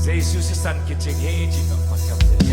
Jesus is son kitchen he ji no ma kam de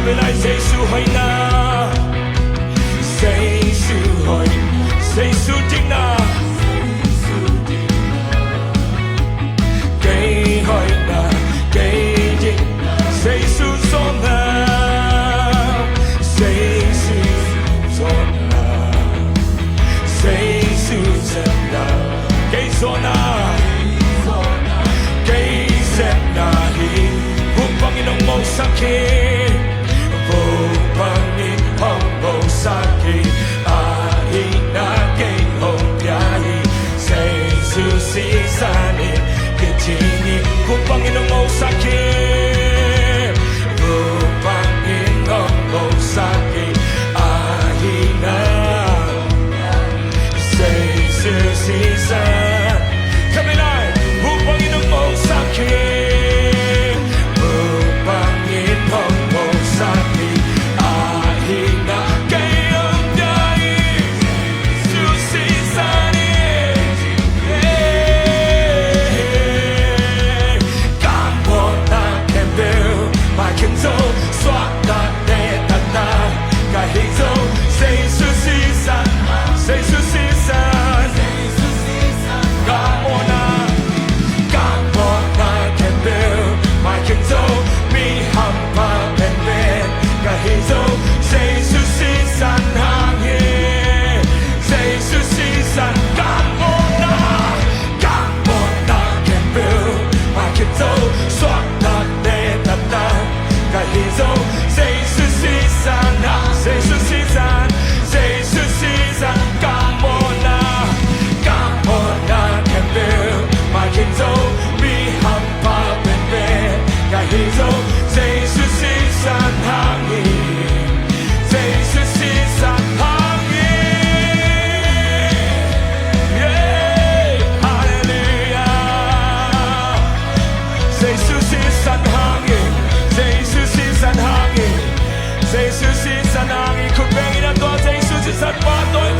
被来谁输回呢？谁输回？谁输定呢？给回呢？给定？谁输错呢？谁输错呢？谁输真呢？给错呢？给谁呢？不帮你弄梦想起。Kupangin ang mau sakit Kupangin ang mau sakit Ahina Say season Kami lai Kupangin ang mau sakit Kupangin ang mau sakit Ahina Kayong dahil Season Jesus is an angin, kung pengin ang doon sa Jesus is at patoy